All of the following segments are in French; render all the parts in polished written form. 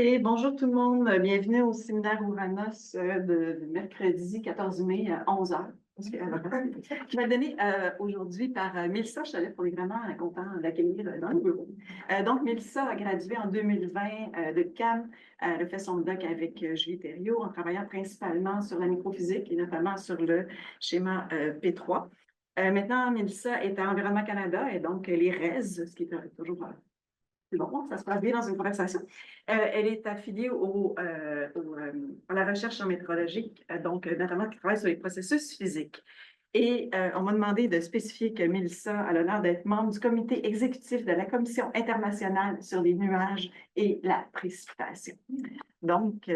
Et bonjour tout le monde, bienvenue au séminaire Ouranos de mercredi 14 mai à 11 heures, qui va être donné aujourd'hui par Mélissa Chalette. On est vraiment content d'accueillir dans le bureau. Donc, Mélissa a gradué en 2020 de CAM. Elle a fait son doc avec Julie Thériault en travaillant principalement sur la microphysique et notamment sur le schéma P3. Maintenant, Mélissa est à Environnement Canada et donc les RES, ce qui est toujours c'est bon, ça se passe bien dans une conversation. Elle est affiliée à la recherche en météorologie, donc notamment qui travaille sur les processus physiques. Et on m'a demandé de spécifier que Mélissa a l'honneur d'être membre du comité exécutif de la Commission internationale sur les nuages et la précipitation. Donc,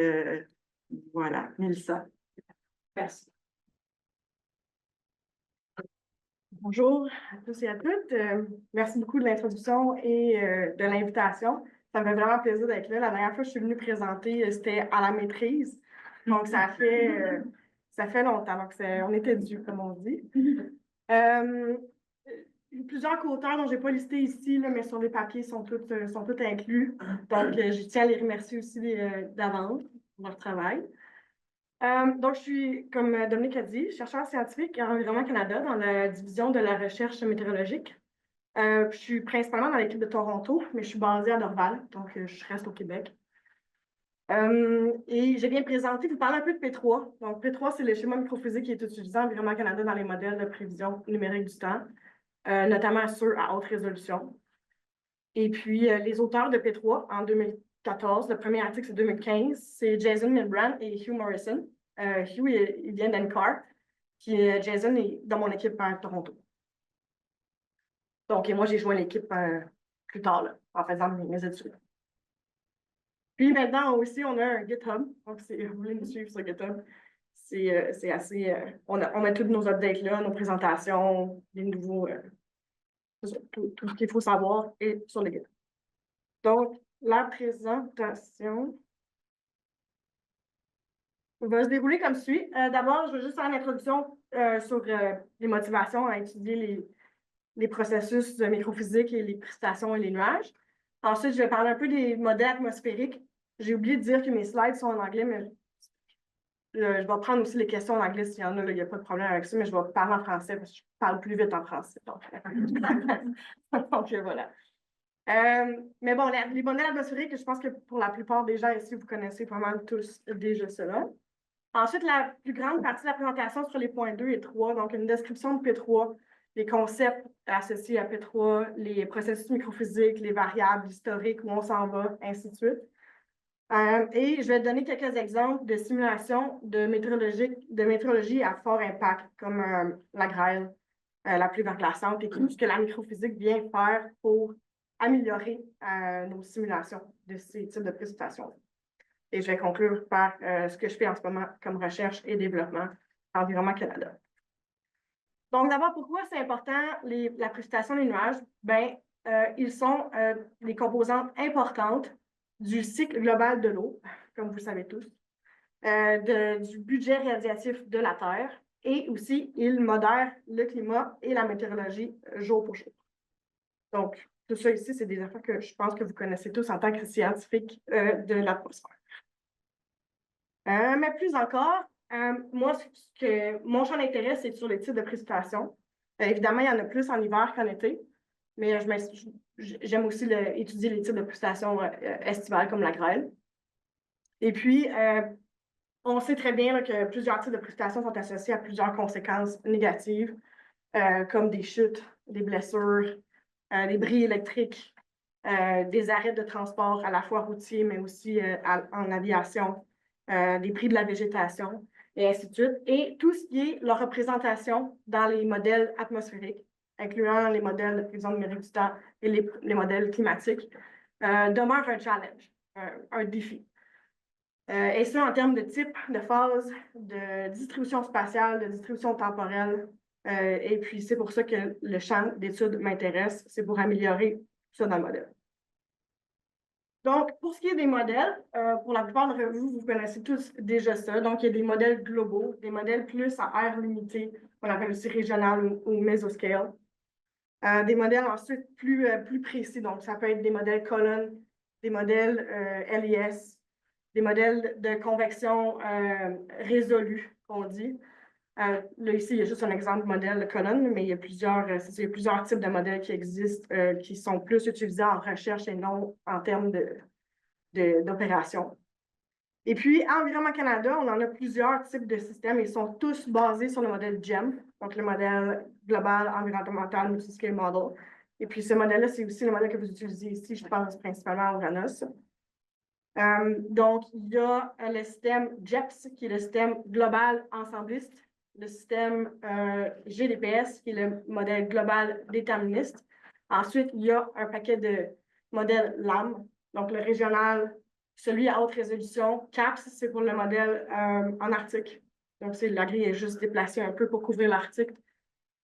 voilà, Mélissa. Merci. Bonjour à tous et à toutes. Merci beaucoup de l'introduction et de l'invitation. Ça me fait vraiment plaisir d'être là. La dernière fois que je suis venue présenter, c'était à la maîtrise. Donc, ça fait longtemps. Donc, on était dû, comme on dit. Plusieurs co-auteurs dont je n'ai pas listé ici, là, mais sur les papiers sont tous inclus. Donc, je tiens à les remercier aussi d'avance pour leur travail. Donc, je suis, comme Dominique a dit, chercheur scientifique à Environnement Canada dans la division de la recherche météorologique. Je suis principalement dans l'équipe de Toronto, mais je suis basée à Dorval, donc je reste au Québec. Et je viens vous parler un peu de P3. Donc, P3, c'est le schéma microphysique qui est utilisé en Environnement Canada dans les modèles de prévision numérique du temps, notamment ceux à haute résolution. Et puis, les auteurs de P3 en 2014, le premier article c'est 2015, c'est Jason Milbrand et Hugh Morrison. Hugh, il vient d'NCAR, puis Jason est dans mon équipe à Toronto. Donc, et moi, j'ai joint l'équipe plus tard, là, en faisant mes études. Puis maintenant aussi, on a un GitHub. Donc, si vous voulez nous suivre sur GitHub, c'est assez. On met toutes nos updates là, nos présentations, les nouveaux. Tout ce qu'il faut savoir est sur le GitHub. Donc, la présentation va se dérouler comme suit. D'abord, je vais juste faire une introduction sur les motivations à étudier les processus de microphysique et les précipitations et les nuages. Ensuite, je vais parler un peu des modèles atmosphériques. J'ai oublié de dire que mes slides sont en anglais, mais je vais prendre aussi les questions en anglais s'il y en a, il n'y a pas de problème avec ça, mais je vais parler en français parce que je parle plus vite en français. Donc, voilà. Mais bon, les modèles atmosphériques, je pense que pour la plupart des gens ici, vous connaissez pas mal tous déjà cela. Ensuite, la plus grande partie de la présentation sur les points 2 et 3, donc une description de P3, les concepts associés à P3, les processus microphysiques, les variables historiques, où on s'en va, ainsi de suite. Et je vais donner quelques exemples de simulations de météorologie à fort impact, comme la grêle, la pluie verglaçante et tout ce que la microphysique vient faire pour améliorer nos simulations de ces types de précipitations. Et je vais conclure par ce que je fais en ce moment comme recherche et développement en Environnement Canada. Donc, d'abord, pourquoi c'est important la précipitation des nuages? Bien, ils sont des composantes importantes du cycle global de l'eau, comme vous le savez tous, du budget radiatif de la Terre, et aussi, ils modèrent le climat et la météorologie jour pour jour. Donc, tout ça ici, c'est des affaires que je pense que vous connaissez tous en tant que scientifiques de l'atmosphère. Mais plus encore, moi, mon champ d'intérêt, c'est sur les types de précipitations. Évidemment, il y en a plus en hiver qu'en été, mais j'aime aussi étudier les types de précipitations estivales comme la grêle. Et puis, on sait très bien là, que plusieurs types de précipitations sont associés à plusieurs conséquences négatives, comme des chutes, des blessures, des bris électriques, des arrêts de transport à la fois routiers, mais aussi en aviation, des prix de la végétation, et ainsi de suite. Et tout ce qui est leur représentation dans les modèles atmosphériques, incluant les modèles de prévision numérique du temps et les modèles climatiques, demeure un challenge, un défi. Et ça en termes de type, de phase, de distribution spatiale, de distribution temporelle. Et puis, c'est pour ça que le champ d'études m'intéresse, c'est pour améliorer ça dans le modèle. Donc, pour ce qui est des modèles, pour la plupart d'entre vous, vous connaissez tous déjà ça. Donc, il y a des modèles globaux, des modèles plus à aire limitée, qu'on appelle aussi régional ou mesoscale. Des modèles ensuite plus précis. Donc, ça peut être des modèles colonnes, des modèles LIS, des modèles de convection résolus, qu'on dit. Là, ici, il y a juste un exemple de modèle colonne, mais il y a plusieurs types de modèles qui existent, qui sont plus utilisés en recherche et non en termes d'opération. Et puis, à Environnement Canada, on en a plusieurs types de systèmes. Ils sont tous basés sur le modèle GEM, donc le modèle Global Environmental Multiscale Model. Et puis, ce modèle-là, c'est aussi le modèle que vous utilisez ici, je pense principalement à Uranus. Donc, il y a le système GEPS, qui est le système global ensembliste, le système GDPS, qui est le modèle global déterministe. Ensuite, il y a un paquet de modèles LAM, donc le régional, celui à haute résolution. CAPS, c'est pour le modèle en Arctique. Donc, la grille est juste déplacée un peu pour couvrir l'Arctique.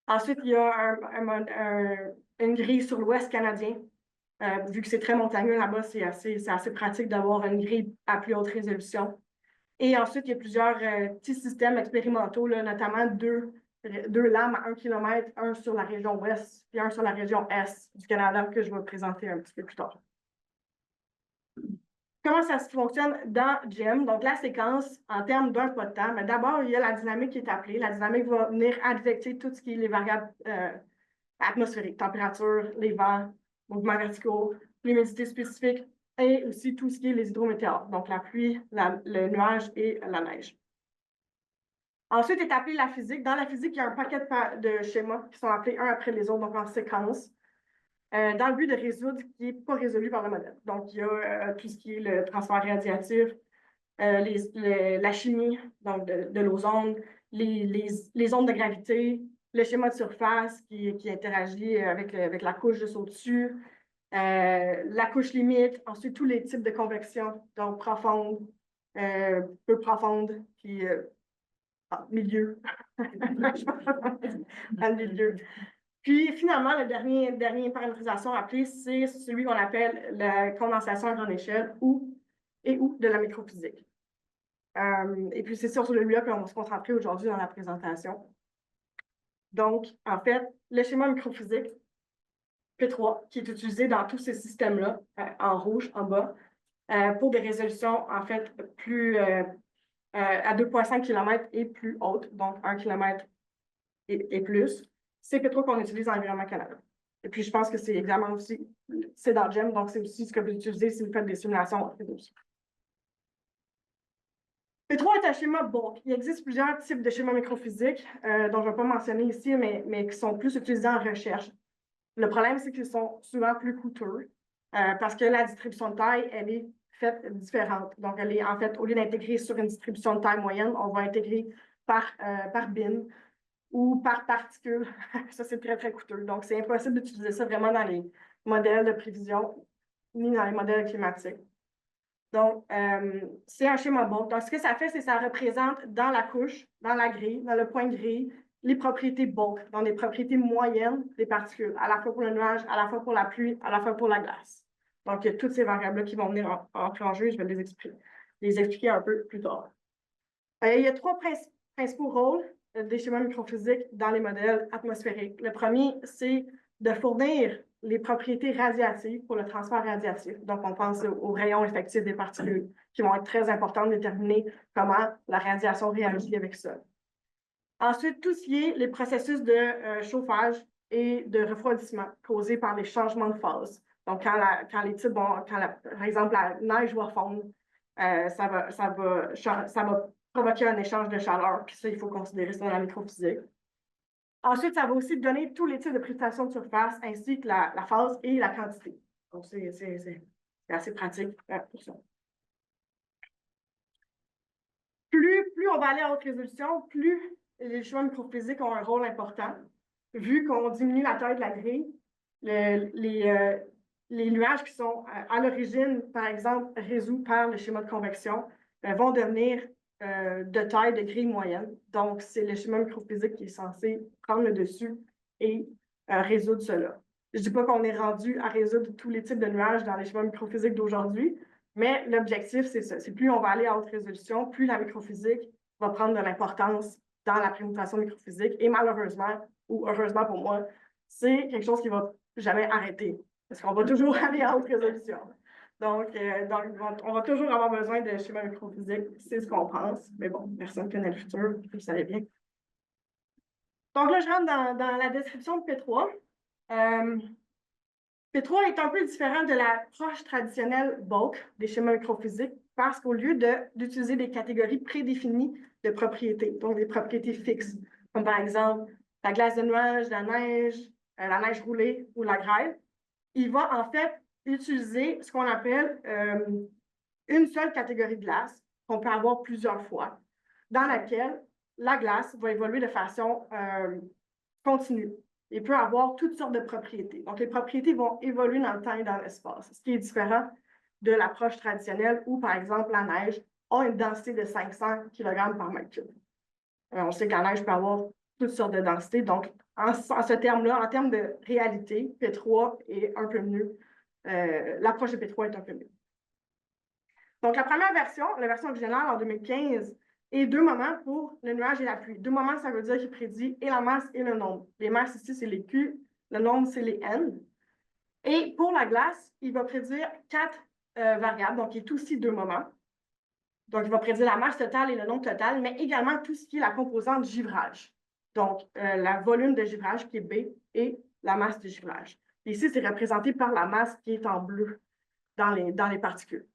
Ensuite, il y a une grille sur l'Ouest canadien. Vu que c'est très montagneux là-bas, c'est assez pratique d'avoir une grille à plus haute résolution. Et ensuite, il y a plusieurs petits systèmes expérimentaux, là, notamment deux lames à 1 km, un sur la région ouest et un sur la région est du Canada, que je vais présenter un petit peu plus tard. Comment ça se fonctionne dans GEM? Donc, la séquence, en termes d'un pas de temps, mais d'abord, il y a la dynamique qui est appelée. La dynamique va venir affecter tout ce qui est les variables atmosphériques, température, les vents, mouvements verticaux, l'humidité spécifique et aussi tout ce qui est les hydrométéores, donc la pluie, le nuage et la neige. Ensuite est appelée la physique. Dans la physique, il y a un paquet de schémas qui sont appelés un après les autres, donc en séquence, dans le but de résoudre ce qui n'est pas résolu par le modèle. Donc, il y a tout ce qui est le transfert radiatif, la chimie, donc de l'ozone, les ondes de gravité, le schéma de surface qui interagit avec la couche juste au-dessus, la couche limite, ensuite tous les types de convection, donc profonde, peu profonde, puis milieu. Dans le milieu. Puis finalement, le dernier paramétrisation appelée, c'est celui qu'on appelle la condensation à grande échelle ou de la microphysique. Et puis c'est sur celui-là qu'on va se concentrer aujourd'hui dans la présentation. Donc, en fait, le schéma microphysique P3, qui est utilisé dans tous ces systèmes-là, en rouge, en bas, pour des résolutions, en fait, plus à 2,5 km et plus hautes, donc 1 km et plus. C'est P3 qu'on utilise dans l'Environnement Canada. Et puis, je pense que c'est également aussi, c'est dans GEM, donc c'est aussi ce que vous utilisez si vous faites des simulations en P2. P3 est un schéma bulk. Il existe plusieurs types de schémas microphysiques, dont je ne vais pas mentionner ici, mais qui sont plus utilisés en recherche. Le problème, c'est qu'ils sont souvent plus coûteux parce que la distribution de taille, elle est faite différente. Donc, elle est en fait, au lieu d'intégrer sur une distribution de taille moyenne, on va intégrer par bin ou par particule. Ça, c'est très, très coûteux. Donc, c'est impossible d'utiliser ça vraiment dans les modèles de prévision ni dans les modèles climatiques. Donc, c'est un schéma bulk. Donc, ce que ça fait, c'est que ça représente dans la couche, dans la grille, dans le point de grille, les propriétés bulk, donc les propriétés moyennes des particules, à la fois pour le nuage, à la fois pour la pluie, à la fois pour la glace. Donc, il y a toutes ces variables-là qui vont venir entrer en jeu. Je vais les expliquer un peu plus tard. Il y a trois principaux rôles des schémas microphysiques dans les modèles atmosphériques. Le premier, c'est de fournir les propriétés radiatives pour le transfert radiatif. Donc, on pense aux rayons effectifs des particules qui vont être très importants de déterminer comment la radiation réagit avec ça. Ensuite, tout ce qui est les processus de chauffage et de refroidissement causés par les changements de phase. Donc, par exemple, la neige va fondre, ça va provoquer un échange de chaleur, puis ça, il faut considérer ça dans la microphysique. Ensuite, ça va aussi donner tous les types de précipitation de surface, ainsi que la phase et la quantité. Donc, c'est assez pratique pour ça. Plus on va aller à haute résolution, plus les schémas microphysiques ont un rôle important. Vu qu'on diminue la taille de la grille, les nuages qui sont à l'origine, par exemple, résous par le schéma de convection, vont devenir de taille de grille moyenne. Donc, c'est le schéma microphysique qui est censé prendre le dessus et résoudre cela. Je ne dis pas qu'on est rendu à résoudre tous les types de nuages dans les schémas microphysiques d'aujourd'hui, mais l'objectif, c'est ça. C'est plus on va aller à haute résolution, plus la microphysique va prendre de l'importance dans la présentation microphysique. Et malheureusement, ou heureusement pour moi, c'est quelque chose qui ne va jamais arrêter. Parce qu'on va toujours aller à haute résolution. Donc, on va toujours avoir besoin de schéma microphysique, c'est ce qu'on pense. Mais bon, personne ne connaît le futur, vous savez bien. Donc là, je rentre dans la description de P3. P3 est un peu différent de l'approche traditionnelle bulk des schémas microphysiques parce qu'au lieu d'utiliser des catégories prédéfinies de propriétés, donc des propriétés fixes, comme par exemple la glace de nuage, la neige roulée ou la grêle, il va en fait utiliser ce qu'on appelle une seule catégorie de glace qu'on peut avoir plusieurs fois, dans laquelle la glace va évoluer de façon continue. Il peut avoir toutes sortes de propriétés. Donc, les propriétés vont évoluer dans le temps et dans l'espace, ce qui est différent de l'approche traditionnelle où, par exemple, la neige a une densité de 500 kg par mètre cube. On sait que la neige peut avoir toutes sortes de densités. Donc, en ce terme-là, en termes de réalité, P3 est un peu mieux. L'approche de P3 est un peu mieux. Donc, la première version, la version originale en 2015, et 2 moments pour le nuage et la pluie. 2 moments, ça veut dire qu'il prédit et la masse et le nombre. Les masses ici, c'est les Q, le nombre, c'est les N. Et pour la glace, il va prédire 4 variables, donc il est aussi 2 moments. Donc, il va prédire la masse totale et le nombre total, mais également tout ce qui est la composante givrage. Donc, le volume de givrage qui est B et la masse de givrage. Ici, c'est représenté par la masse qui est en bleu dans les particules.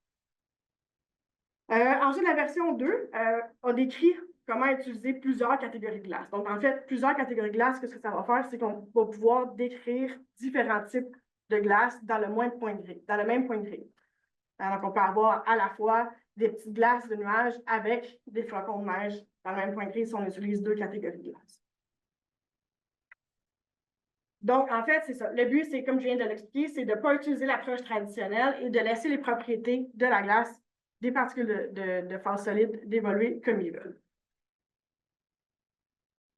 Ensuite, la version 2 a décrit comment utiliser plusieurs catégories de glace. Donc, en fait, plusieurs catégories de glace, ce que ça va faire, c'est qu'on va pouvoir décrire différents types de glace dans le même point de grille. Donc, on peut avoir à la fois des petites glaces de nuages avec des flocons de neige dans le même point de grille si on utilise 2 catégories de glace. Donc, en fait, c'est ça. Le but, c'est, comme je viens de l'expliquer, c'est de ne pas utiliser l'approche traditionnelle et de laisser les propriétés de la glace, des particules de phase solide, d'évoluer comme ils veulent.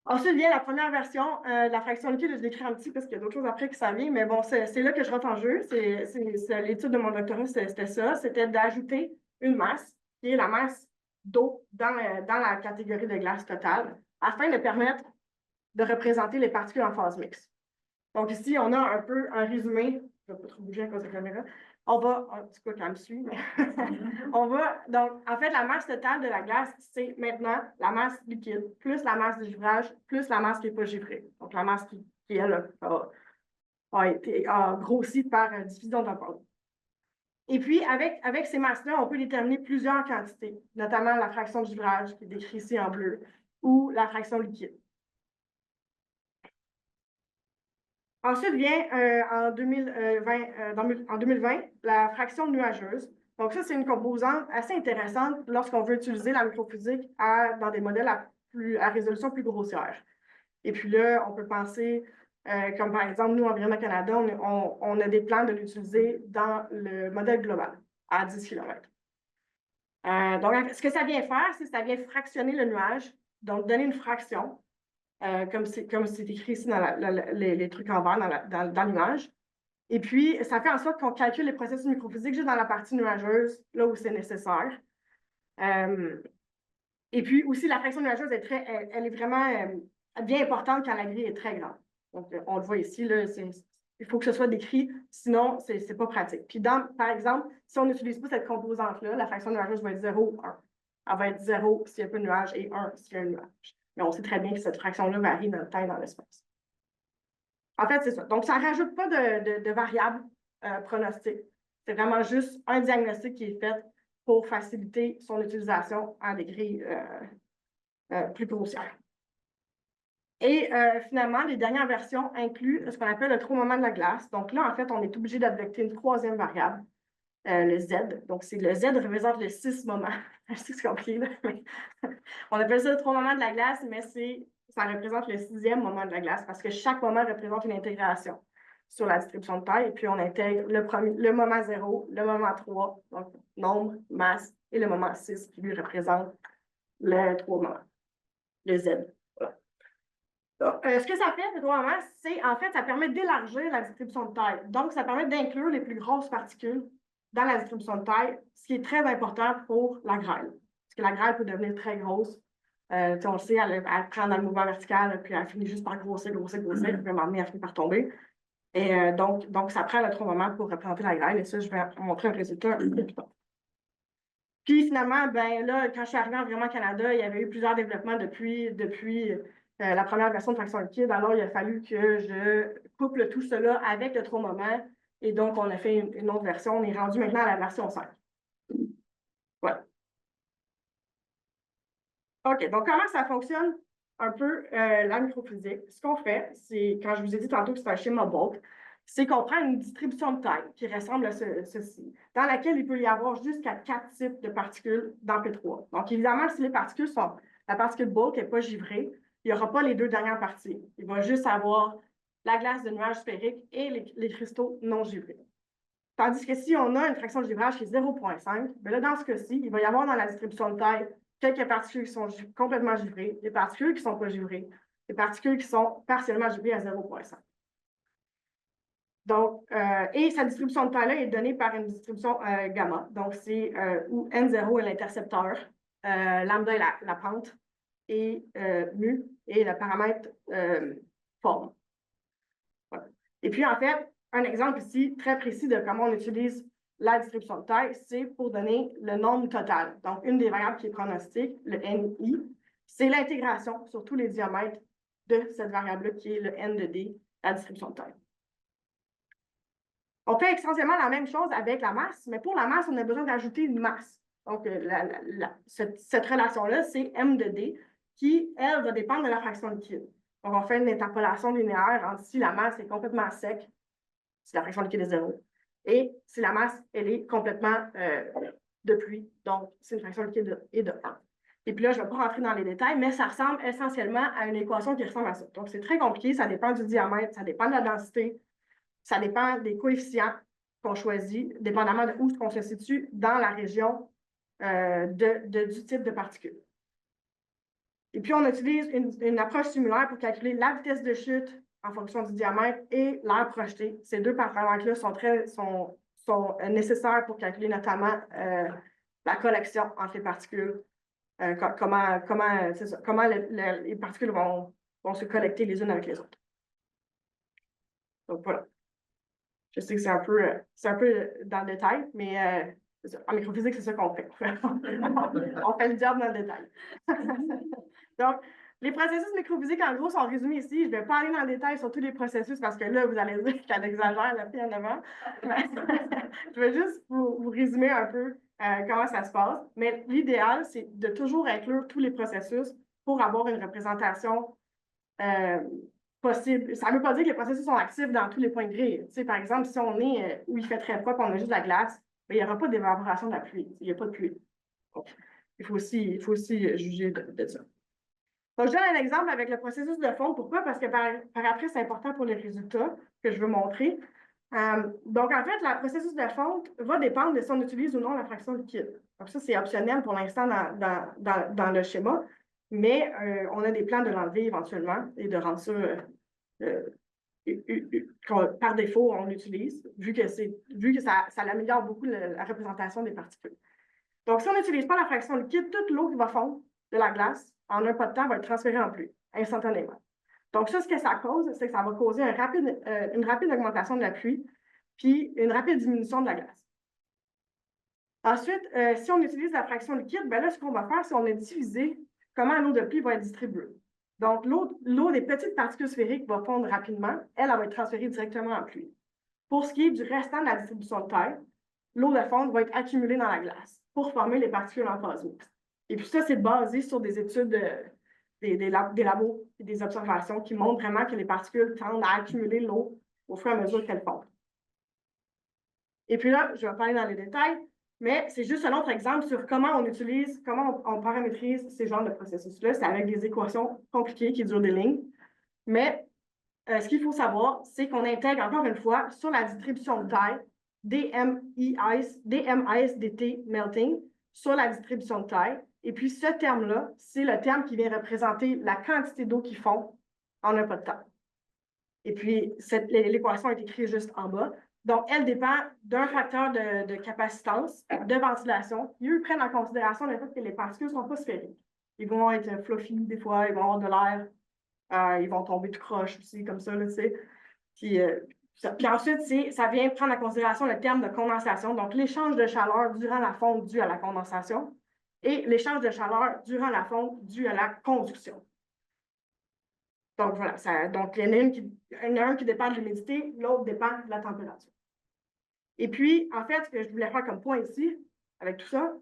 Ensuite vient la première version de la fraction liquide. Je l'écris un petit parce qu'il y a d'autres choses après qui s'en viennent, mais bon, c'est là que je rentre en jeu. L'étude de mon doctorat, c'était ça. C'était d'ajouter une masse, qui est la masse d'eau dans la catégorie de glace totale, afin de permettre de représenter les particules en phase mixte. Donc ici, on a un peu un résumé. Je ne vais pas trop bouger à cause de la caméra. On va, c'est quoi qu'elle me suit, mais donc, en fait, la masse totale de la glace, c'est maintenant la masse liquide, plus la masse de givrage, plus la masse qui n'est pas givrée. Donc, la masse qui elle, a grossi par diffusion de vapeur. Et puis, avec ces masses-là, on peut déterminer plusieurs quantités, notamment la fraction de givrage, qui est décrite ici en bleu, ou la fraction liquide. Ensuite vient en 2020 la fraction nuageuse. Donc ça, c'est une composante assez intéressante lorsqu'on veut utiliser la microphysique dans des modèles à résolution plus grossière. Et puis là, on peut penser, comme par exemple, nous, Environnement Canada, on a des plans de l'utiliser dans le modèle global, à 10 km. Donc, ce que ça vient faire, c'est que ça vient fractionner le nuage, donc donner une fraction, comme c'est écrit ici dans les trucs en vert dans l'image. Et puis, ça fait en sorte qu'on calcule les processus microphysiques juste dans la partie nuageuse, là où c'est nécessaire. Et puis aussi, la fraction nuageuse, elle est vraiment bien importante quand la grille est très grande. Donc, on le voit ici, là, il faut que ce soit décrit, sinon, ce n'est pas pratique. Puis, par exemple, si on n'utilise pas cette composante-là, la fraction nuageuse va être 0 ou 1. Elle va être 0 s'il n'y a pas de nuage et 1 s'il y a un nuage. Mais on sait très bien que cette fraction-là varie dans le temps et dans l'espace. En fait, c'est ça. Donc, ça ne rajoute pas de variables pronostiques. C'est vraiment juste un diagnostic qui est fait pour faciliter son utilisation à des grilles plus grossières. Et finalement, les dernières versions incluent ce qu'on appelle le trou moment de la glace. Donc là, en fait, on est obligé d'adopter une 3e variable, le Z. Donc, le Z représente le 6 moments. Je sais que c'est compliqué, là, mais on appelle ça le trou moment de la glace, mais ça représente le 6e moment de la glace parce que chaque moment représente une intégration sur la distribution de taille. Et puis, on intègre le moment 0, le moment 3, donc nombre, masse, et le moment 6 qui lui représente les 3 moments, le Z. Voilà. Donc, ce que ça fait, ces 3 moments, c'est en fait, ça permet d'élargir la distribution de taille. Donc, ça permet d'inclure les plus grosses particules dans la distribution de taille, ce qui est très important pour la grêle. Parce que la grêle peut devenir très grosse. On le sait, elle prend dans le mouvement vertical, puis elle finit juste par grossir, puis à un moment donné, elle finit par tomber. Et donc, ça prend le 3 moments pour représenter la grêle. Et ça, je vais montrer un résultat un peu plus tard. Puis finalement, ben là, quand je suis arrivée en Environnement Canada, il y avait eu plusieurs développements depuis la première version de fraction liquide. Alors, il a fallu que je couple tout cela avec le 3 moments. Et donc, on a fait une autre version. On est rendu maintenant à la version 5. Voilà. OK, donc comment ça fonctionne un peu la microphysique? Ce qu'on fait, c'est, quand je vous ai dit tantôt que c'est un schéma bulk, c'est qu'on prend une distribution de taille qui ressemble à ceci, dans laquelle il peut y avoir jusqu'à 4 types de particules dans P3. Donc, évidemment, si la particule bulk n'est pas givrée, il n'y aura pas les deux dernières parties. Il va juste avoir la glace de nuages sphériques et les cristaux non givrés. Tandis que si on a une fraction de givrage qui est 0,5, bien là, dans ce cas-ci, il va y avoir dans la distribution de taille quelques particules qui sont complètement givrées, des particules qui ne sont pas givrées, des particules qui sont partiellement givrées à 0,5. Donc, et sa distribution de taille-là est donnée par une distribution gamma. Donc, c'est où N0 est l'intercepteur, lambda est la pente, et mu est le paramètre forme. Voilà. Et puis, en fait, un exemple ici très précis de comment on utilise la distribution de taille, c'est pour donner le nombre total. Donc, une des variables qui est pronostique, le NI, c'est l'intégration sur tous les diamètres de cette variable-là qui est le N de D, la distribution de taille. On fait essentiellement la même chose avec la masse, mais pour la masse, on a besoin d'ajouter une masse. Donc, cette relation-là, c'est M de D, qui, elle, va dépendre de la fraction liquide. Donc, on fait une interpolation linéaire entre si la masse est complètement sec, si la fraction liquide est 0, et si la masse, elle est complètement de pluie, donc si une fraction liquide est de 1. Et puis là, je ne vais pas rentrer dans les détails, mais ça ressemble essentiellement à une équation qui ressemble à ça. Donc, c'est très compliqué, ça dépend du diamètre, ça dépend de la densité, ça dépend des coefficients qu'on choisit, dépendamment de où on se situe dans la région du type de particule. Et puis, on utilise une approche similaire pour calculer la vitesse de chute en fonction du diamètre et l'air projeté. Ces deux paramètres-là sont nécessaires pour calculer notamment la collection entre les particules, comment les particules vont se collecter les unes avec les autres. Donc, voilà. Je sais que c'est un peu dans le détail, mais en microphysique, c'est ça qu'on fait. On fait le job dans le détail. Donc, les processus microphysiques, en gros, sont résumés ici. Je ne vais pas aller dans le détail sur tous les processus parce que là, vous allez dire qu'elle exagère la fille en avant. Je vais juste vous résumer un peu comment ça se passe. Mais l'idéal, c'est de toujours inclure tous les processus pour avoir une représentation possible. Ça ne veut pas dire que les processus sont actifs dans tous les points de grille. Tu sais, par exemple, si on est où il fait très froid et on a juste de la glace, bien, il n'y aura pas d'évaporation de la pluie. Il n'y a pas de pluie. Donc, il faut aussi juger de ça. Donc, je donne un exemple avec le processus de fonte. Pourquoi? Parce que par après, c'est important pour les résultats que je veux montrer. Donc, en fait, le processus de fonte va dépendre de si on utilise ou non la fraction liquide. Donc, ça, c'est optionnel pour l'instant dans le schéma, mais on a des plans de l'enlever éventuellement et de rendre ça par défaut, on l'utilise, vu que ça améliore beaucoup la représentation des particules. Donc, si on n'utilise pas la fraction liquide, toute l'eau qui va fondre de la glace, en un pas de temps, va être transférée en pluie, instantanément. Donc, ça, ce que ça cause, c'est que ça va causer une rapide augmentation de la pluie, puis une rapide diminution de la glace. Ensuite, si on utilise la fraction liquide, bien là, ce qu'on va faire, c'est qu'on a divisé comment l'eau de pluie va être distribuée. Donc, l'eau des petites particules sphériques va fondre rapidement. Elle va être transférée directement en pluie. Pour ce qui est du restant de la distribution de taille, l'eau de fonte va être accumulée dans la glace pour former les particules en phase mixte. Et puis ça, c'est basé sur des études des labos et des observations qui montrent vraiment que les particules tendent à accumuler l'eau au fur et à mesure qu'elles fondent. Et puis là, je vais parler dans les détails, mais c'est juste un autre exemple sur comment on paramétrise ces genres de processus-là. C'est avec des équations compliquées qui durent des lignes. Mais ce qu'il faut savoir, c'est qu'on intègre encore une fois sur la distribution de taille dMIS dt melting sur la distribution de taille. Et puis ce terme-là, c'est le terme qui vient représenter la quantité d'eau qui fond en un pas de temps. Et puis l'équation est écrite juste en bas. Donc, elle dépend d'un facteur de capacitance, de ventilation. Ils prennent en considération le fait que les particules ne sont pas sphériques. Ils vont être fluffy des fois, ils vont avoir de l'air, ils vont tomber tout croche aussi, comme ça, là, tu sais. Puis Puis ensuite, ça vient prendre en considération le terme de condensation, donc l'échange de chaleur durant la fonte due à la condensation et l'échange de chaleur durant la fonte due à la conduction. Donc voilà, donc il y en a un qui dépend de l'humidité, l'autre dépend de la température. Et puis, en fait, ce que je voulais faire comme point ici, avec tout ça,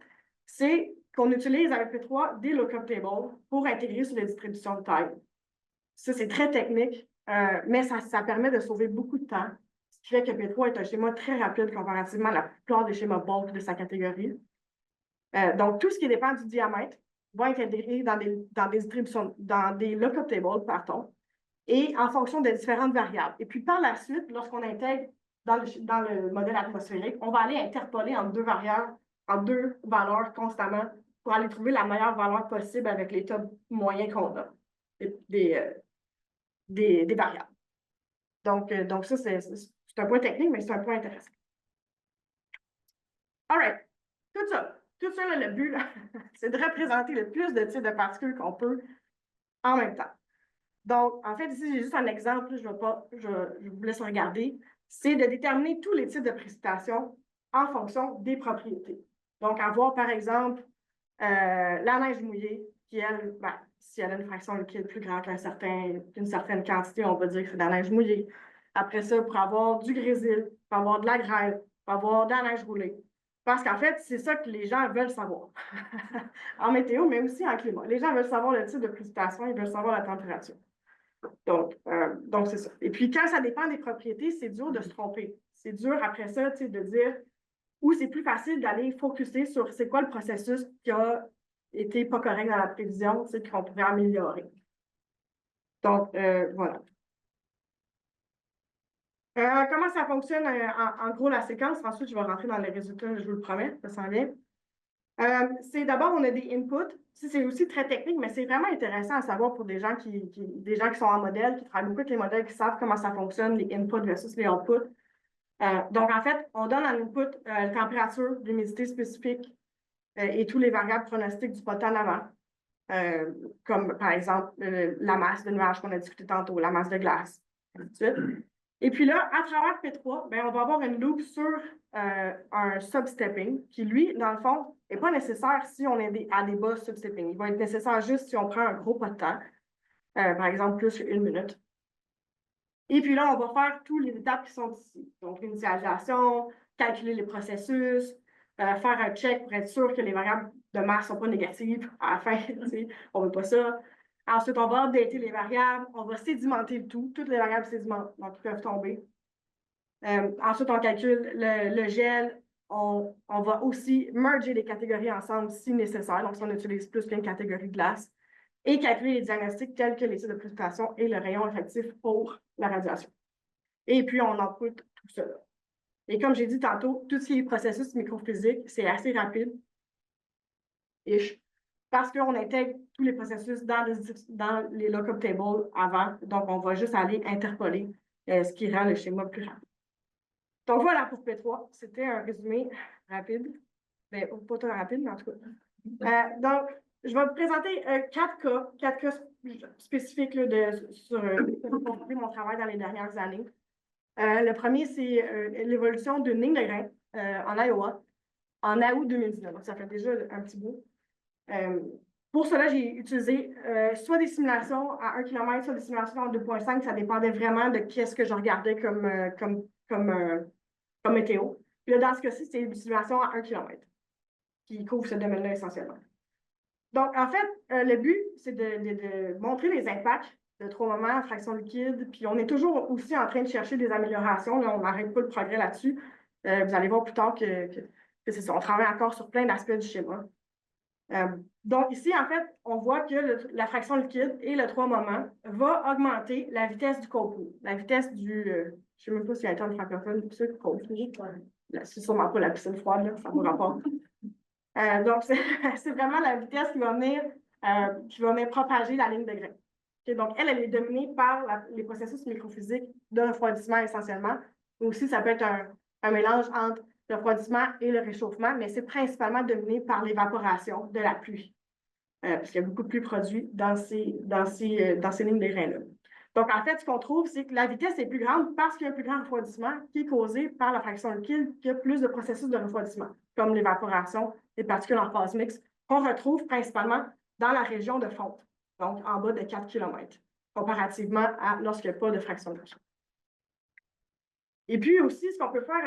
c'est qu'on utilise avec P3 des lookup tables pour intégrer sur les distributions de taille. Ça, c'est très technique, mais ça permet de sauver beaucoup de temps, ce qui fait que P3 est un schéma très rapide comparativement à la plupart des schémas bulk de sa catégorie. Donc, tout ce qui dépend du diamètre va être intégré dans des distributions, dans des lookup tables, pardon, et en fonction des différentes variables. Et puis, par la suite, lorsqu'on intègre dans le modèle atmosphérique, on va aller interpoler en deux valeurs constamment pour aller trouver la meilleure valeur possible avec l'état moyen qu'on a des variables. Donc ça, c'est un point technique, mais c'est un point intéressant. All right. Tout ça, là, le but, c'est de représenter le plus de types de particules qu'on peut en même temps. Donc, en fait, ici, j'ai juste un exemple, je vous laisse regarder. C'est de déterminer tous les types de précipitations en fonction des propriétés. Donc, avoir, par exemple, la neige mouillée, qui, elle, si elle a une fraction liquide plus grande qu'une certaine quantité, on va dire que c'est de la neige mouillée. Après ça, pour avoir du grésil, pour avoir de la grêle, pour avoir de la neige roulée. Parce qu'en fait, c'est ça que les gens veulent savoir. En météo, mais aussi en climat. Les gens veulent savoir le type de précipitation, ils veulent savoir la température. Donc c'est ça. Et puis, quand ça dépend des propriétés, c'est dur de se tromper. C'est dur, après ça, de dire où c'est plus facile d'aller focuser sur c'est quoi le processus qui a été pas correct dans la prévision, qu'on pourrait améliorer. Donc, voilà. Comment ça fonctionne, en gros, la séquence? Ensuite, je vais rentrer dans les résultats, je vous le promets, ça s'en vient. C'est d'abord, on a des inputs. C'est aussi très technique, mais c'est vraiment intéressant à savoir pour des gens qui sont en modèle, qui travaillent beaucoup avec les modèles, qui savent comment ça fonctionne, les inputs versus les outputs. Donc, en fait, on donne en input température, l'humidité spécifique et tous les variables pronostiques du potent en avant. Comme, par exemple, la masse de nuages qu'on a discuté tantôt, la masse de glace, et ainsi de suite. Et puis là, à travers P3, on va avoir une loupe sur un substepping qui, lui, dans le fond, n'est pas nécessaire si on est à des bas substepping. Il va être nécessaire juste si on prend un gros pot de temps, par exemple, plus qu'une minute. Et puis là, on va faire toutes les étapes qui sont ici. Donc, l'initialisation, calculer les processus, faire un check pour être sûr que les variables de masse ne sont pas négatives à la fin. On ne veut pas ça. Ensuite, on va updater les variables, on va sédimenter le tout. Toutes les variables sédimentent, donc ils peuvent tomber. Ensuite, on calcule le gel. On va aussi merger les catégories ensemble si nécessaire. Donc, si on utilise plus qu'une catégorie de glace. Et calculer les diagnostics tels que les types de précipitation et le rayon effectif pour la radiation. Et puis, on output tout cela. Et comme j'ai dit tantôt, tout ce qui est processus microphysique, c'est assez rapide. Parce qu'on intègre tous les processus dans les lookup tables avant. Donc, on va juste aller interpoler ce qui rend le schéma plus rapide. Donc, voilà pour P3. C'était un résumé rapide. Mais pas trop rapide, mais en tout cas. Donc, je vais vous présenter quatre cas spécifiques là, sur mon travail dans les dernières années. Le premier, c'est l'évolution d'une ligne de grain en Iowa en août 2019. Donc, ça fait déjà un petit bout. Pour cela, j'ai utilisé soit des simulations à 1 km, soit des simulations en 2,5. Ça dépendait vraiment de qu'est-ce que je regardais comme météo. Puis là, dans ce cas-ci, c'est une simulation à 1 km qui couvre ce domaine-là essentiellement. Donc, en fait, le but, c'est de montrer les impacts de 3 moments, fraction liquide, puis on est toujours aussi en train de chercher des améliorations. Là, on n'arrête pas le progrès là-dessus. Vous allez voir plus tard que c'est ça. On travaille encore sur plein d'aspects du schéma. Donc, ici, en fait, on voit que la fraction liquide et le 3 moments va augmenter la vitesse du cold. La vitesse du... je ne sais même pas s'il y a un terme francophone, c'est cold. C'est sûrement pas la piscine froide, là, ça ne me rapporte. Donc, c'est vraiment la vitesse qui va venir propager la ligne de grain. Okay, donc, elle est dominée par les processus microphysiques de refroidissement essentiellement. Aussi, ça peut être un mélange entre le refroidissement et le réchauffement, mais c'est principalement dominé par l'évaporation de la pluie, parce qu'il y a beaucoup de pluie produite dans ces lignes de grain-là. Donc, en fait, ce qu'on trouve, c'est que la vitesse est plus grande parce qu'il y a un plus grand refroidissement qui est causé par la fraction liquide, qui a plus de processus de refroidissement, comme l'évaporation des particules en phase mixte, qu'on retrouve principalement dans la région de fonte, donc en bas de 4 km, comparativement à lorsqu'il n'y a pas de fraction de champ. Et puis aussi, ce qu'on peut faire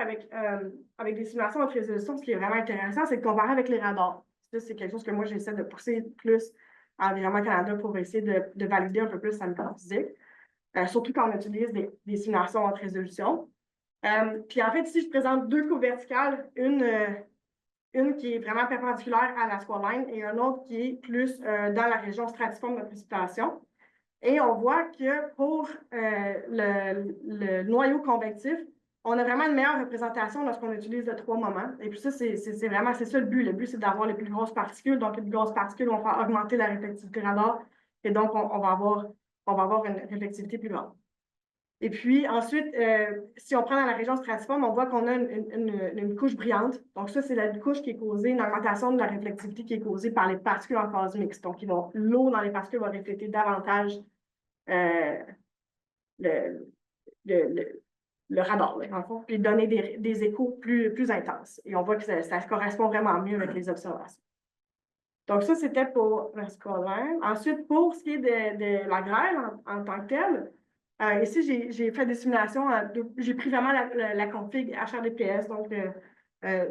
avec des simulations de haute résolution, ce qui est vraiment intéressant, c'est de comparer avec les radars. Ça, c'est quelque chose que moi, j'essaie de pousser plus à Environnement Canada pour essayer de valider un peu plus la métaphysique, surtout quand on utilise des simulations en haute résolution. Puis en fait, ici, je présente deux courbes verticales, une qui est vraiment perpendiculaire à la squall et une autre qui est plus dans la région stratiforme de précipitation. Et on voit que pour le noyau convectif, on a vraiment une meilleure représentation lorsqu'on utilise le 3 moments. Et puis ça, c'est vraiment ça le but. Le but, c'est d'avoir les plus grosses particules. Donc, les plus grosses particules vont faire augmenter la réflectivité radar. Et donc, on va avoir une réflectivité plus grande. Et puis ensuite, si on prend dans la région stratiforme, on voit qu'on a une couche brillante. Donc ça, c'est la couche qui est causée, une augmentation de la réflectivité qui est causée par les particules en phase mixte. Donc, l'eau dans les particules va refléter davantage le radar, là, en fond, puis donner des échos plus intenses. Et on voit que ça correspond vraiment mieux avec les observations. Donc ça, c'était pour le scolaire. Ensuite, pour ce qui est de la grêle en tant que telle, ici, j'ai fait des simulations. J'ai pris vraiment la config HRDPS, donc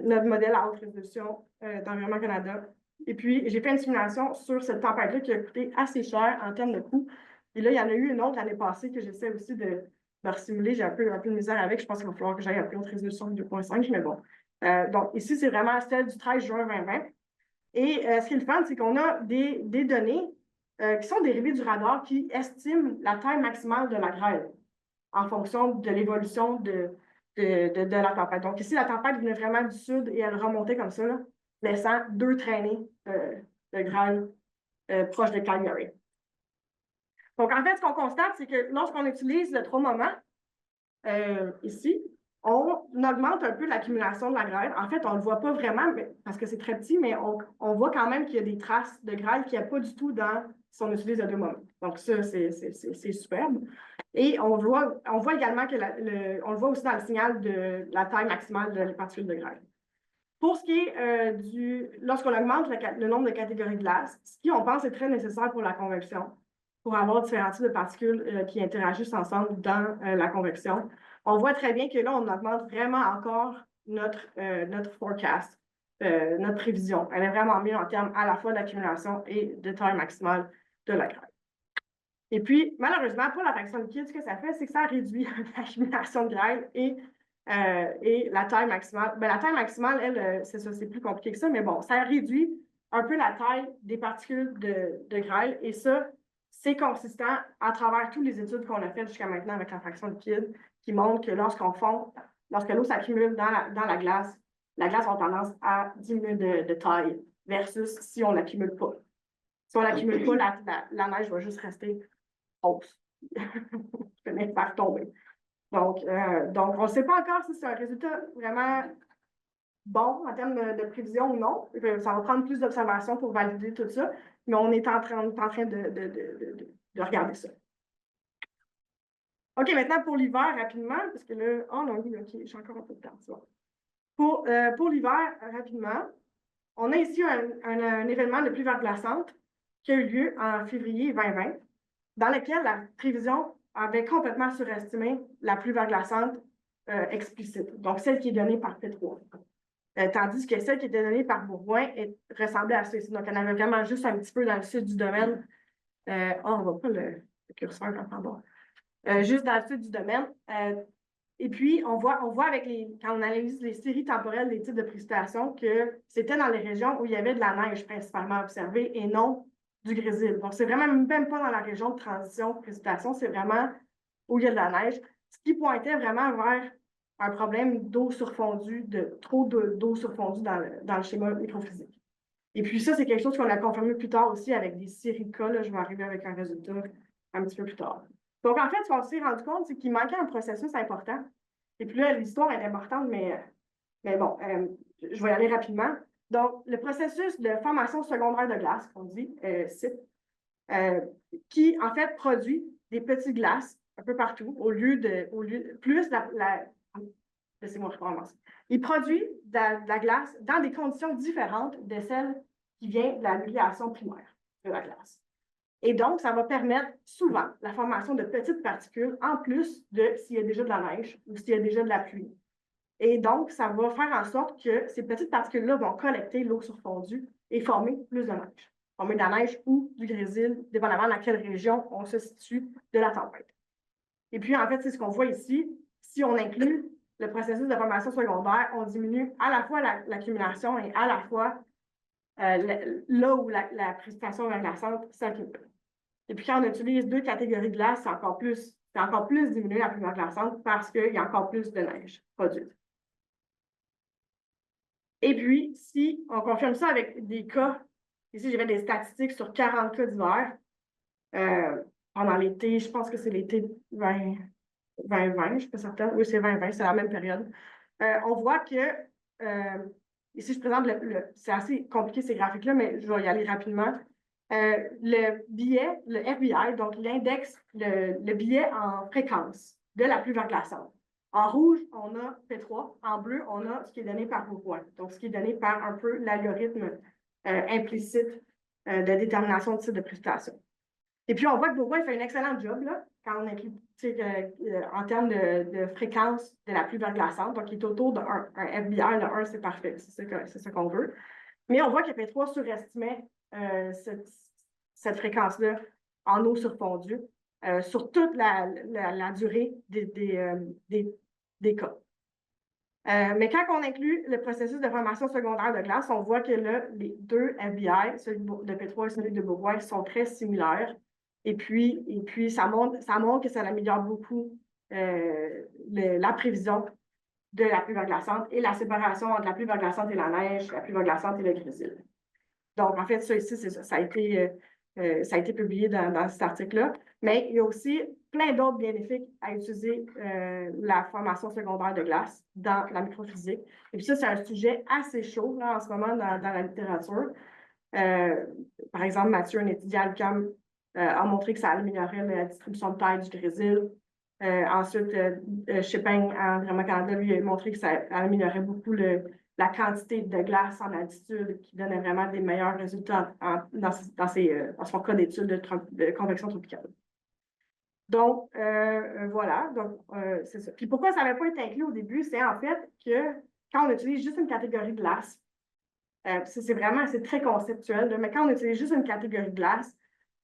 notre modèle à haute résolution d'Environnement Canada. Et puis, j'ai fait une simulation sur cette tempête-là qui a coûté assez cher en termes de coût. Et là, il y en a eu une autre l'année passée que j'essaie aussi de resimuler. J'ai un peu de misère avec. Je pense qu'il va falloir que j'aille à plus haute résolution de 2.5, mais bon. Donc, ici, c'est vraiment celle du 13 juin 2020. Et ce qui est le fun, c'est qu'on a des données qui sont dérivées du radar qui estiment la taille maximale de la grêle en fonction de l'évolution de la tempête. Donc ici, la tempête venait vraiment du sud et elle remontait comme ça, là, laissant 2 traînées de grêle proches de Calgary. Donc en fait, ce qu'on constate, c'est que lorsqu'on utilise le 3 moments, ici, on augmente un peu l'accumulation de la grêle. En fait, on ne le voit pas vraiment parce que c'est très petit, mais on voit quand même qu'il y a des traces de grêle qu'il n'y a pas du tout si on utilise le 2 moments. Donc ça, c'est superbe. Et on voit également on le voit aussi dans le signal de la taille maximale de les particules de grêle. Pour ce qui est lorsqu'on augmente le nombre de catégories de glace, ce qui, on pense, est très nécessaire pour la convection, pour avoir différents types de particules qui interagissent ensemble dans la convection. On voit très bien que là, on augmente vraiment encore notre forecast, notre prévision. Elle est vraiment mieux en termes à la fois d'accumulation et de taille maximale de la grêle. Et puis, malheureusement, pour la fraction liquide, ce que ça fait, c'est que ça réduit l'accumulation de grêle et la taille maximale. Bien, la taille maximale, elle, c'est ça, c'est plus compliqué que ça, mais bon, ça réduit un peu la taille des particules de grêle et ça, c'est consistant à travers toutes les études qu'on a faites jusqu'à maintenant avec la fraction liquide qui montrent que lorsque l'eau s'accumule dans la glace a tendance à diminuer de taille versus si on ne l'accumule pas. Si on ne l'accumule pas, la neige va juste rester hausse. Finir par tomber. Donc, on ne sait pas encore si c'est un résultat vraiment bon en termes de prévision ou non. Ça va prendre plus d'observations pour valider tout ça, mais on est en train de regarder ça. OK, maintenant pour l'hiver, rapidement, parce que là, oh non, oui, OK, j'ai encore un peu de temps. Pour l'hiver, rapidement, on a ici un événement de pluie verglaçante qui a eu lieu en février 2020, dans lequel la prévision avait complètement surestimé la pluie verglaçante explicite, donc celle qui est donnée par P3. Tandis que celle qui était donnée par Bourgoin ressemblait à celle-ci. Donc, on avait vraiment juste un petit peu dans le sud du domaine. On va pas le curseur, pardon. Juste dans le sud du domaine. Et puis, on voit quand on analyse les séries temporelles des types de précipitations, que c'était dans les régions où il y avait de la neige principalement observée et non du grésil. Donc, c'est vraiment même pas dans la région de transition de précipitation, c'est vraiment où il y a de la neige, ce qui pointait vraiment vers un problème d'eau surfondue, trop d'eau surfondue dans le schéma microphysique. Et puis ça, c'est quelque chose qu'on a confirmé plus tard aussi avec des séries de cas. Là, je vais arriver avec un résultat un petit peu plus tard. Donc, en fait, ce qu'on s'est rendu compte, c'est qu'il manquait un processus important. Et puis là, l'histoire est importante, mais bon, je vais y aller rapidement. Donc, le processus de formation secondaire de glace, qu'on dit CIP, qui, en fait, produit des petites glaces un peu partout, plus laissez-moi recommencer. Il produit de la glace dans des conditions différentes de celles qui viennent de la nucléation primaire de la glace. Et donc, ça va permettre souvent la formation de petites particules en plus de s'il y a déjà de la neige ou s'il y a déjà de la pluie. Et donc, ça va faire en sorte que ces petites particules-là vont collecter l'eau surfondue et former plus de neige. Former de la neige ou du grésil, dépendamment de laquelle région on se situe de la tempête. Et puis, en fait, c'est ce qu'on voit ici. Si on inclut le processus de formation secondaire, on diminue à la fois l'accumulation et à la fois là où la précipitation verglaçante s'accumule. Et puis, quand on utilise deux catégories de glace, c'est encore plus diminué la pluie verglaçante parce qu'il y a encore plus de neige produite. Et puis, si on confirme ça avec des cas, ici, j'avais des statistiques sur 40 cas d'hiver pendant l'été, je pense que c'est l'été 2020, je ne suis pas certaine. Oui, c'est 2020, c'est la même période. On voit que, ici, je présente c'est assez compliqué ces graphiques-là, mais je vais y aller rapidement. Le biais, le FBI, donc l'index, le biais en fréquence de la pluie verglaçante. En rouge, on a P3. En bleu, on a ce qui est donné par Beauvoir. Donc, ce qui est donné par un peu l'algorithme implicite de détermination de type de précipitation. Et puis, on voit que Beauvoir fait un excellent job là, quand on inclut en termes de fréquence de la pluie verglaçante. Donc, il est autour de 1. Un FBI de 1, c'est parfait. C'est ce qu'on veut. Mais on voit que P3 surestimait cette fréquence-là en eau surfondue sur toute la durée des cas. Mais quand on inclut le processus de formation secondaire de glace, on voit que là, les deux FBI, celui de P3 et celui de Beauvoir, sont très similaires. Et puis ça montre que ça améliore beaucoup la prévision de la pluie verglaçante et la séparation entre la pluie verglaçante et la neige, la pluie verglaçante et le grésil. Donc, en fait, ça ici, c'est ça. Ça a été publié dans cet article-là. Mais il y a aussi plein d'autres bénéfices à utiliser la formation secondaire de glace dans la microphysique. Et puis ça, c'est un sujet assez chaud là, en ce moment dans la littérature. Par exemple, Mathieu, un étudiant à l'UQAM, a montré que ça améliorait la distribution de taille du grésil. Ensuite, Shipping en Environnement Canada, lui, a montré que ça améliorait beaucoup la quantité de glace en altitude qui donnait vraiment des meilleurs résultats dans son cas d'étude de convection tropicale. Donc, voilà. Donc, c'est ça. Puis pourquoi ça n'avait pas été inclus au début, c'est en fait que quand on utilise juste une catégorie de glace, c'est très conceptuel, mais quand on utilise juste une catégorie de glace,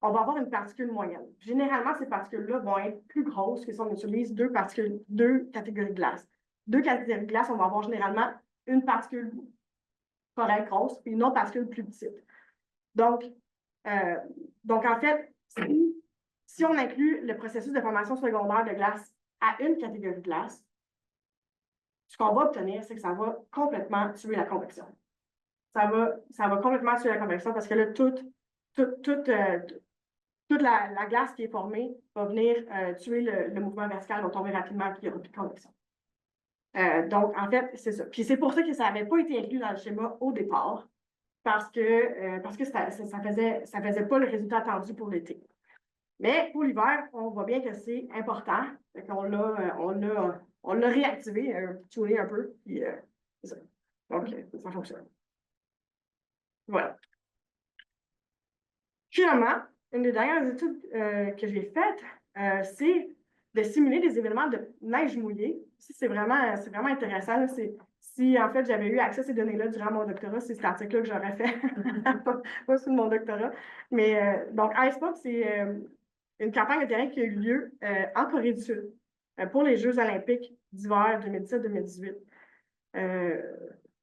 on va avoir une particule moyenne. Généralement, ces particules-là vont être plus grosses que si on utilise deux catégories de glace. Deux catégories de glace, on va avoir généralement une particule correcte grosse et une autre particule plus petite. Donc en fait, si on inclut le processus de formation secondaire de glace à une catégorie de glace, ce qu'on va obtenir, c'est que ça va complètement tuer la convection. Ça va complètement tuer la convection parce que là, toute la glace qui est formée va venir tuer le mouvement vertical, va tomber rapidement et il n'y aura plus de convection. Donc, en fait, c'est ça. Puis c'est pour ça que ça n'avait pas été inclus dans le schéma au départ, parce que ça faisait pas le résultat attendu pour l'été. Mais pour l'hiver, on voit bien que c'est important. On l'a réactivé, tuné un peu, puis c'est ça. Donc, ça fonctionne. Voilà. Finalement, une des dernières études que j'ai faites, c'est de simuler des événements de neige mouillée. C'est vraiment intéressant. Si, en fait, j'avais eu accès à ces données-là durant mon doctorat, c'est cet article-là que j'aurais fait, pas sous mon doctorat. Mais donc, IcePop, c'est une campagne de terrain qui a eu lieu en Corée du Sud pour les Jeux olympiques d'hiver 2017-2018,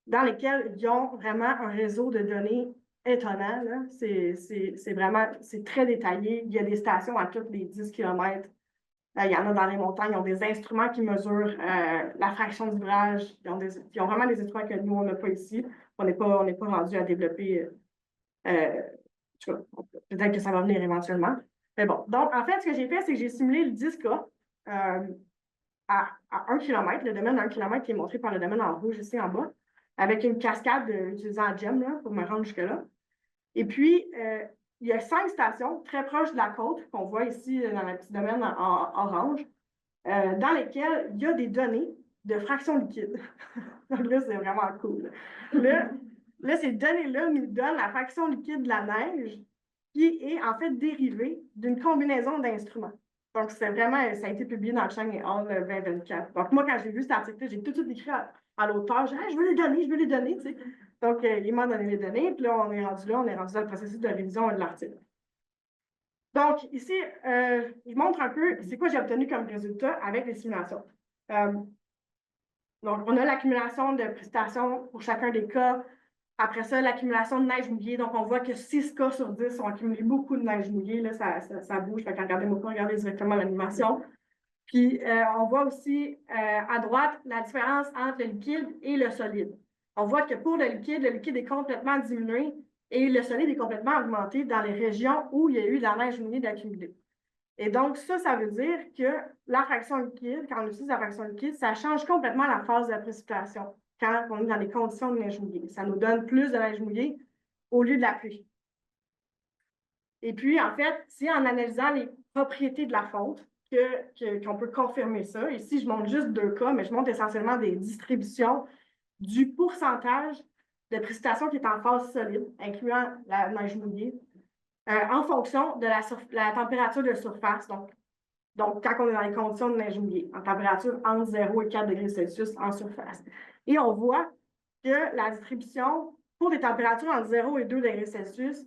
dans lesquels ils ont vraiment un réseau de données étonnant. C'est très détaillé. Il y a des stations à tous les 10 km. Il y en a dans les montagnes. Ils ont des instruments qui mesurent la fraction d'ouvrage. Ils ont vraiment des instruments que nous, on n'a pas ici. On n'est pas rendu à développer. Peut-être que ça va venir éventuellement. Mais bon. Donc, en fait, ce que j'ai fait, c'est que j'ai simulé le 10K à 1 km, le domaine de 1 km qui est montré par le domaine en rouge ici en bas, avec une cascade utilisant GEM là, pour me rendre jusque-là. Et puis, il y a 5 stations très proches de la côte, qu'on voit ici dans le petit domaine en orange, dans lesquelles il y a des données de fractions liquides. Donc là, c'est vraiment cool. Là, ces données-là nous donnent la fraction liquide de la neige qui est en fait dérivée d'une combinaison d'instruments. Donc, c'est vraiment, ça a été publié dans le Chang et Hall 2024. Donc, moi, quand j'ai vu cet article-là, j'ai tout de suite écrit à l'auteur, j'ai dit, hey, je veux les donner, tu sais. Donc, il m'a donné les données, puis là, on est rendu dans le processus de révision de l'article. Donc, ici, je montre un peu c'est quoi j'ai obtenu comme résultat avec les simulations. Donc, on a l'accumulation de précipitations pour chacun des cas. Après ça, l'accumulation de neige mouillée. Donc, on voit que 6 cas sur 10 ont accumulé beaucoup de neige mouillée. Là, ça bouge. Fait qu'en regardez directement l'animation. Puis, on voit aussi à droite la différence entre le liquide et le solide. On voit que pour le liquide est complètement diminué et le solide est complètement augmenté dans les régions où il y a eu de la neige mouillée d'accumuler. Et donc, ça veut dire que la fraction liquide, quand on utilise la fraction liquide, ça change complètement la phase de la précipitation quand on est dans les conditions de neige mouillée. Ça nous donne plus de neige mouillée au lieu de la pluie. Et puis, en fait, c'est en analysant les propriétés de la fonte qu'on peut confirmer ça. Ici, je montre juste 2 cas, mais je montre essentiellement des distributions du pourcentage de précipitation qui est en phase solide, incluant la neige mouillée, en fonction de la température de surface. Donc, quand on est dans les conditions de neige mouillée, en température entre 0 et 4 degrés Celsius en surface. Et on voit que la distribution pour des températures entre 0 et 2 degrés Celsius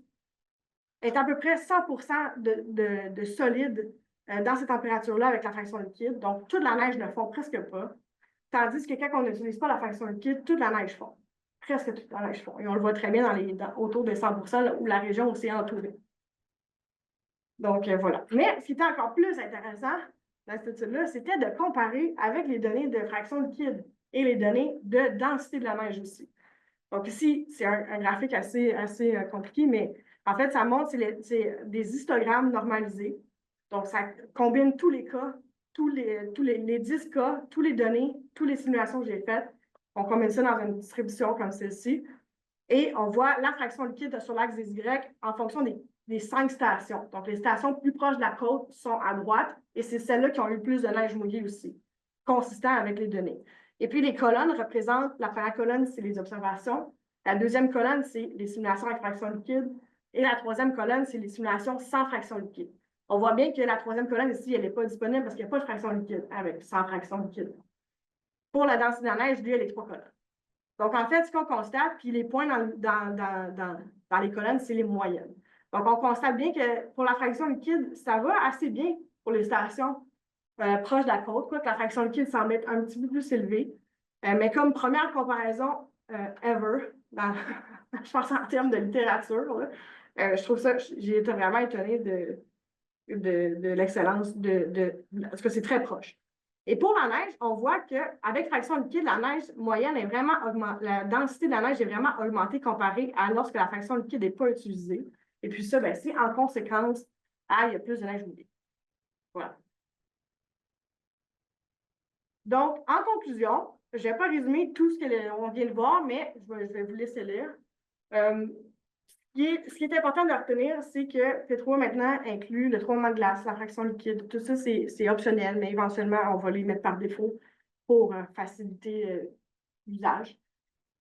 est à peu près 100% de solide dans ces températures-là avec la fraction liquide. Donc, toute la neige ne fond presque pas. Tandis que quand on n'utilise pas la fraction liquide, toute la neige fond. Presque toute la neige fond. Et on le voit très bien autour de 100%, là, où la région aussi est entourée. Donc, voilà. Mais ce qui était encore plus intéressant dans cette étude-là, c'était de comparer avec les données de fraction liquide et les données de densité de la neige aussi. Donc, ici, c'est un graphique assez compliqué, mais en fait, ça montre, c'est des histogrammes normalisés. Donc, ça combine tous les cas, les 10 cas, toutes les données, toutes les simulations que j'ai faites. On combine ça dans une distribution comme celle-ci. Et on voit la fraction liquide sur l'axe des Y en fonction des 5 stations. Donc, les stations plus proches de la côte sont à droite et c'est celles-là qui ont eu plus de neige mouillée aussi, consistant avec les données. Et puis, les colonnes représentent, la première colonne, c'est les observations. La deuxième colonne, c'est les simulations avec fraction liquide. Et la troisième colonne, c'est les simulations sans fraction liquide. On voit bien que la troisième colonne ici, elle n'est pas disponible parce qu'il n'y a pas de fraction liquide sans fraction liquide. Pour la densité de la neige, lui, elle est 3 colonnes. Donc, en fait, ce qu'on constate, puis les points dans les colonnes, c'est les moyennes. Donc, on constate bien que pour la fraction liquide, ça va assez bien pour les stations proches de la côte, quoique la fraction liquide semble être un petit peu plus élevée. Mais comme première comparaison ever, je pense en termes de littérature, là, je trouve ça, j'ai été vraiment étonnée de l'excellence parce que c'est très proche. Et pour la neige, on voit qu'avec fraction liquide, la neige moyenne est vraiment augmentée, la densité de la neige est vraiment augmentée comparée à lorsque la fraction liquide n'est pas utilisée. Et puis ça, ben, c'est en conséquence, il y a plus de neige mouillée. Voilà. Donc, en conclusion, je ne vais pas résumer tout ce qu'on vient de voir, mais je vais vous laisser lire. Ce qui est important de retenir, c'est que P3 maintenant inclut le tremblement de glace, la fraction liquide. Tout ça, c'est optionnel, mais éventuellement, on va les mettre par défaut pour faciliter l'usage.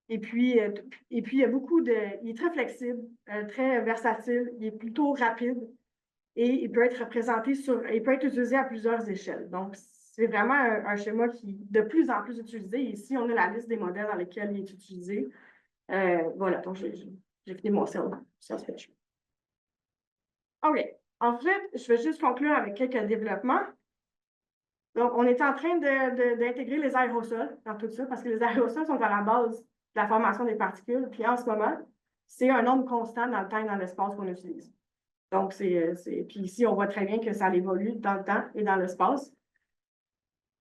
Et puis, il y a il est très flexible, très versatile, il est plutôt rapide et il peut être il peut être utilisé à plusieurs échelles. Donc, c'est vraiment un schéma qui est de plus en plus utilisé. Ici, on a la liste des modèles dans lesquels il est utilisé. Voilà, donc j'ai fini mon cerveau. OK. En fait, je vais juste conclure avec quelques développements. Donc, on est en train d'intégrer les aérosols dans tout ça parce que les aérosols sont à la base de la formation des particules. Puis en ce moment, c'est un nombre constant dans le temps et dans l'espace qu'on utilise. Donc, puis ici, on voit très bien que ça évolue dans le temps et dans l'espace.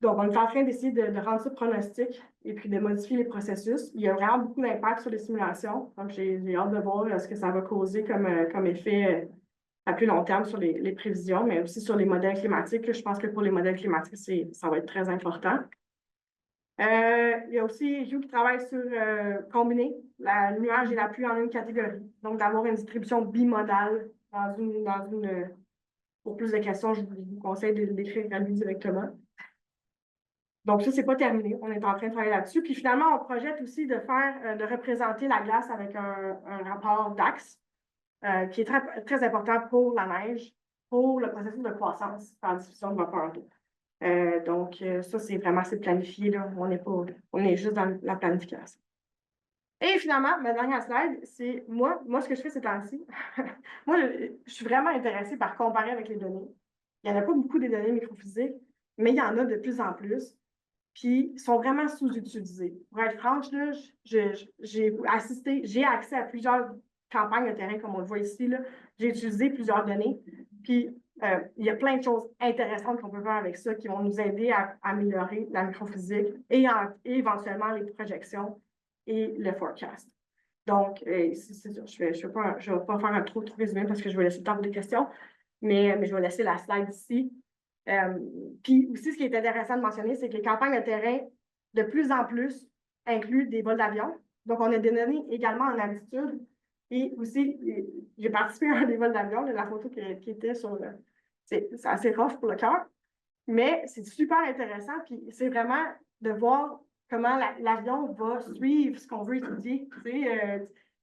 Donc, on est en train d'essayer de rendre ça pronostic et puis de modifier les processus. Il y a vraiment beaucoup d'impact sur les simulations. Donc, j'ai hâte de voir ce que ça va causer comme effet à plus long terme sur les prévisions, mais aussi sur les modèles climatiques. Je pense que pour les modèles climatiques, ça va être très important. Il y a aussi Hugh qui travaille sur combiner le nuage et la pluie en une catégorie. Donc, d'avoir une distribution bimodale pour plus de questions, je vous conseille de l'écrire à lui directement. Donc, ça, c'est pas terminé. On est en train de travailler là-dessus. Puis finalement, on projette aussi de représenter la glace avec un rapport d'axe, qui est très, très important pour la neige, pour le processus de croissance par diffusion de vapeur d'eau. Donc, ça, c'est vraiment assez planifié, là. On est juste dans la planification. Et finalement, ma dernière slide, c'est moi, ce que je fais ces temps-ci. Moi, je suis vraiment intéressée par comparer avec les données. Il n'y en a pas beaucoup des données microphysiques, mais il y en a de plus en plus. Puis, ils sont vraiment sous-utilisés. Pour être franche, là, j'ai accès à plusieurs campagnes de terrain, comme on le voit ici, là. J'ai utilisé plusieurs données. Puis, il y a plein de choses intéressantes qu'on peut faire avec ça qui vont nous aider à améliorer la microphysique et éventuellement les projections et le forecast. Donc, c'est ça. Je vais pas faire un trop résumé parce que je vais laisser le temps pour des questions, mais je vais laisser la slide ici. Puis aussi, ce qui est intéressant de mentionner, c'est que les campagnes de terrain, de plus en plus, incluent des vols d'avion. Donc, on a des données également en altitude. Et aussi, j'ai participé à un des vols d'avion, la photo qui était sur le... C'est assez rough pour le cœur, mais c'est super intéressant. Puis c'est vraiment de voir comment l'avion va suivre ce qu'on veut étudier.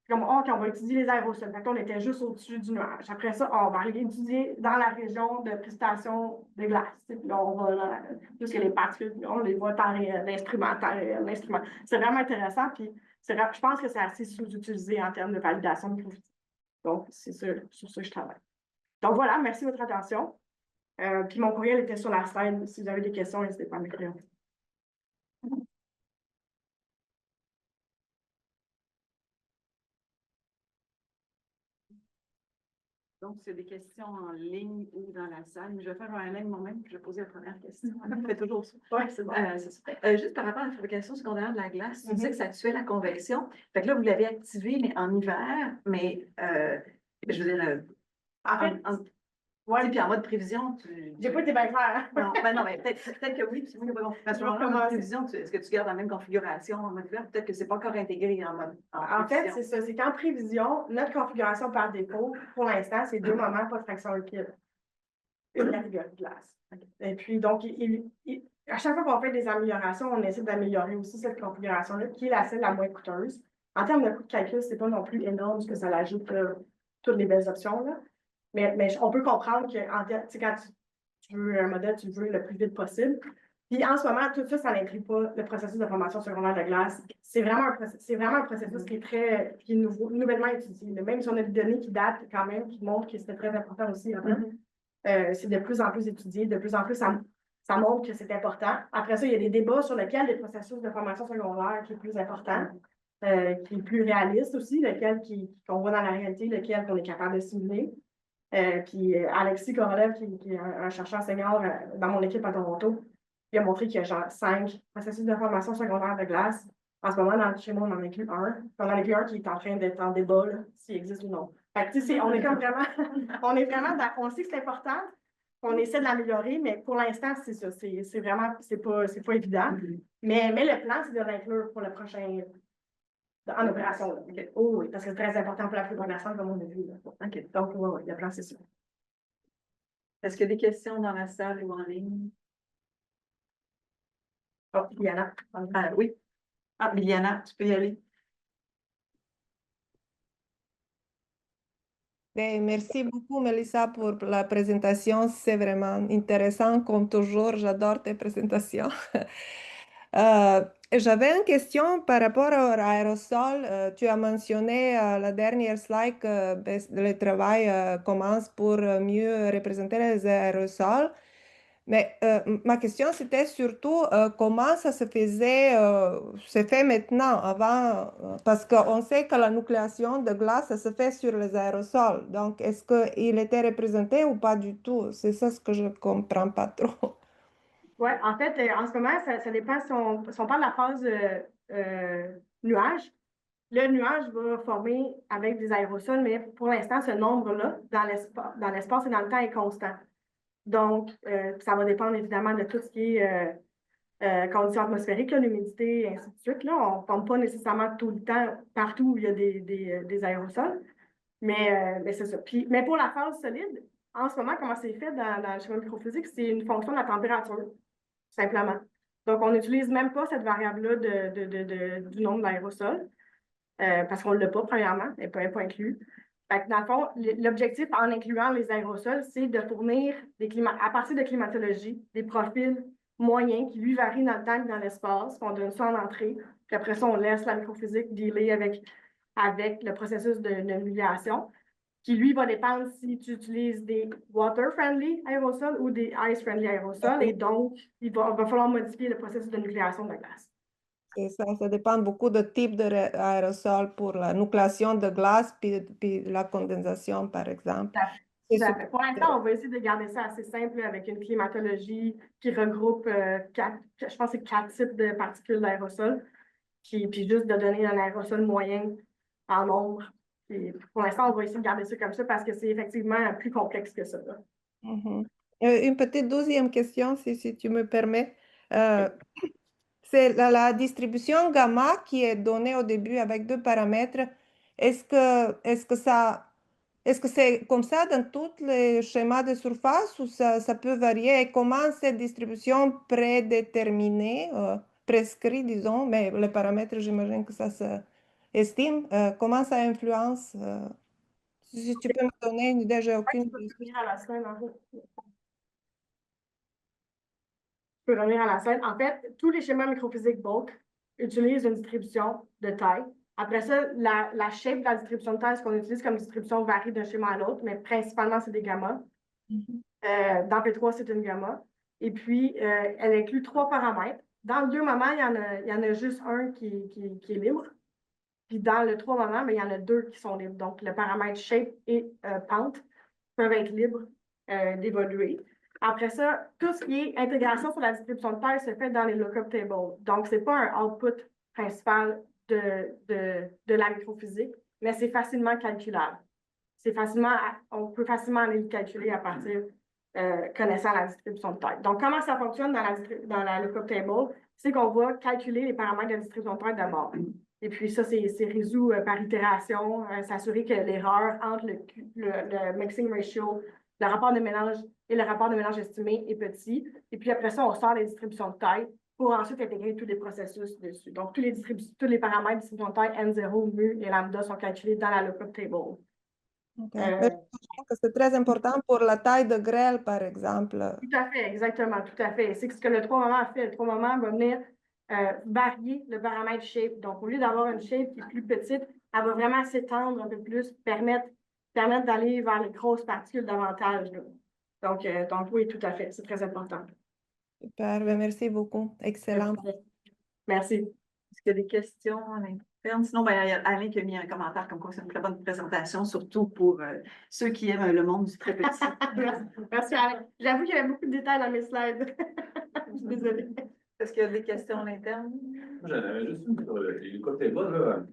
Comme, on va étudier les aérosols. Fait on était juste au-dessus du nuage. Après ça, on va aller étudier dans la région de précipitation de glace. Puis là, on va plus que les particules, on les voit temps réel, l'instrument. C'est vraiment intéressant. Puis je pense que c'est assez sous-utilisé en termes de validation de microphysique. Donc, c'est sur ça que je travaille. Donc voilà, merci de votre attention. Puis mon courriel était sur la slide. Si vous avez des questions, n'hésitez pas à m'écrire. Donc, c'est des questions en ligne ou dans la salle. Mais je vais faire un ligne moi-même, puis je vais poser la première question. On fait toujours ça. Oui, c'est bon. Juste par rapport à la fabrication secondaire de la glace, tu disais que ça tuait la convection. Fait que là, vous l'avez activé, mais en hiver, mais je veux dire, En fait, ouais, puis en mode prévision, j'ai pas été bien claire. Non, ben non, mais peut-être que oui, puis moi, il n'y a pas parce que en mode prévision, est-ce que tu gardes la même configuration en mode hiver? Peut-être que c'est pas encore intégré en mode En fait, c'est ça. C'est qu'en prévision, notre configuration par défaut, pour l'instant, c'est 2 moments, pas de fraction liquide. Une catégorie de glace. Et puis, donc, à chaque fois qu'on fait des améliorations, on essaie d'améliorer aussi cette configuration-là, qui est celle la moins coûteuse. En termes de coût de calcul, c'est pas non plus énorme, parce que ça l'ajoute toutes les belles options, là. Mais on peut comprendre que quand tu veux un modèle, tu le veux le plus vite possible. Puis en ce moment, tout ça, ça n'inclut pas le processus de formation secondaire de glace. C'est vraiment un processus qui est nouvellement étudié. Même si on a des données qui datent quand même, qui montrent que c'était très important aussi avant. C'est de plus en plus étudié, de plus en plus, ça montre que c'est important. Après ça, il y a des débats sur lequel le processus de formation secondaire qui est plus important, qui est plus réaliste aussi, lequel qu'on voit dans la réalité, lequel qu'on est capable de simuler. Puis Alexis Korolev, qui est un chercheur senior dans mon équipe à Toronto, il a montré qu'il y a genre 5 processus de formation secondaire de glace. En ce moment, chez moi, on en inclut un. On en inclut un qui est en train d'être en débat, s'il existe ou non. Fait que, on est comme vraiment, on sait que c'est important, on essaie de l'améliorer, mais pour l'instant, c'est ça. C'est vraiment, c'est pas évident. Mais le plan, c'est de l'inclure pour le prochain, en opération. Okay. Oh oui, parce que c'est très important pour la fabrication, comme on a vu. OK. Donc, oui, le plan, c'est ça. Est-ce qu'il y a des questions dans la salle ou en ligne? Oh, Liliana. Oui. Ah, Liliana, tu peux y aller. Ben, merci beaucoup, Melissa, pour la présentation. C'est vraiment intéressant, comme toujours. J'adore tes présentations. J'avais une question par rapport aux aérosols. Tu as mentionné la dernière slide que le travail commence pour mieux représenter les aérosols. Mais ma question, c'était surtout comment ça se faisait, se fait maintenant, avant, parce qu'on sait que la nucléation de glace, ça se fait sur les aérosols. Donc, est-ce qu'il était représenté ou pas du tout? C'est ça ce que je ne comprends pas trop. Oui, en fait, en ce moment, ça dépend si on parle de la phase nuage. Le nuage va former avec des aérosols, mais pour l'instant, ce nombre-là, dans l'espace et dans le temps, est constant. Donc, ça va dépendre évidemment de tout ce qui est conditions atmosphériques, l'humidité, et ainsi de suite. Là, on ne forme pas nécessairement tout le temps partout où il y a des aérosols. Mais c'est ça. Puis, mais pour la phase solide, en ce moment, comment c'est fait dans le schéma microphysique, c'est une fonction de la température, simplement. Donc, on n'utilise même pas cette variable-là du nombre d'aérosols, parce qu'on ne l'a pas, premièrement, elle n'est pas inclue. Fait que dans le fond, l'objectif en incluant les aérosols, c'est de fournir à partir de climatologie, des profils moyens qui, lui, varient dans le temps et dans l'espace. On donne ça en entrée. Puis après ça, on laisse la microphysique dealer avec le processus de nullification, qui, lui, va dépendre si tu utilises des water-friendly aérosols ou des ice-friendly aérosols. Et donc, il va falloir modifier le processus de nucléation de la glace. C'est ça, ça dépend beaucoup de type d'aérosol pour la nucléation de glace puis la condensation, par exemple. Tout à fait. Pour l'instant, on va essayer de garder ça assez simple avec une climatologie qui regroupe je pense que c'est 4 types de particules d'aérosol, puis juste de donner un aérosol moyen en nombre. Puis pour l'instant, on va essayer de garder ça comme ça parce que c'est effectivement plus complexe que ça. Mhm. Une petite deuxième question, si tu me permets. C'est la distribution gamma qui est donnée au début avec 2 paramètres. Est-ce que c'est comme ça dans tous les schémas de surface ou ça peut varier? Et comment cette distribution prédéterminée, prescrit, disons, mais les paramètres, j'imagine que ça s'estime, comment ça influence? Si tu peux me donner une idée, j'ai aucune idée. Je peux revenir à la scène. En fait, tous les schémas microphysiques bulk utilisent une distribution de taille. Après ça, la shape de la distribution de taille, ce qu'on utilise comme distribution varie d'un schéma à l'autre, mais principalement, c'est des gammas. Dans P3, c'est une gamma. Et puis, elle inclut 3 paramètres. Dans le 2 moments, il y en a juste un qui est libre. Puis dans le 3 moments, mais il y en a 2 qui sont libres. Donc, le paramètre shape et pente peuvent être libres d'évoluer. Après ça, tout ce qui est intégration sur la distribution de taille se fait dans les lookup tables. Donc, ce n'est pas un output principal de la microphysique, mais c'est facilement calculable. On peut facilement aller le calculer à partir connaissant la distribution de taille. Donc, comment ça fonctionne dans la lookup table? C'est qu'on va calculer les paramètres de la distribution de taille d'abord. Et puis ça, c'est résolu par itération, s'assurer que l'erreur entre le mixing ratio, le rapport de mélange et le rapport de mélange estimé est petit. Et puis après ça, on sort les distributions de taille pour ensuite intégrer tous les processus dessus. Donc, tous les paramètres de distribution de taille, N0, mu et lambda sont calculés dans la lookup table. Mais je pense que c'est très important pour la taille de grêle, par exemple. Tout à fait, exactement, tout à fait. C'est ce que le 3 moments a fait. Le 3 moments va venir varier le paramètre shape. Donc, au lieu d'avoir une shape qui est plus petite, elle va vraiment s'étendre un peu plus, permettre d'aller vers les grosses particules davantage. Donc, oui, tout à fait, c'est très important. Super, ben, merci beaucoup. Excellent. Merci. Est-ce qu'il y a des questions à l'interne? Sinon, ben, il y a Alain qui a mis un commentaire comme quoi c'est une très bonne présentation, surtout pour ceux qui aiment le monde du très petit. Merci, Alain. J'avoue qu'il y avait beaucoup de détails dans mes slides. Je suis désolée. Est-ce qu'il y a des questions à l'interne? J'en avais juste une sur les lookup tables, là.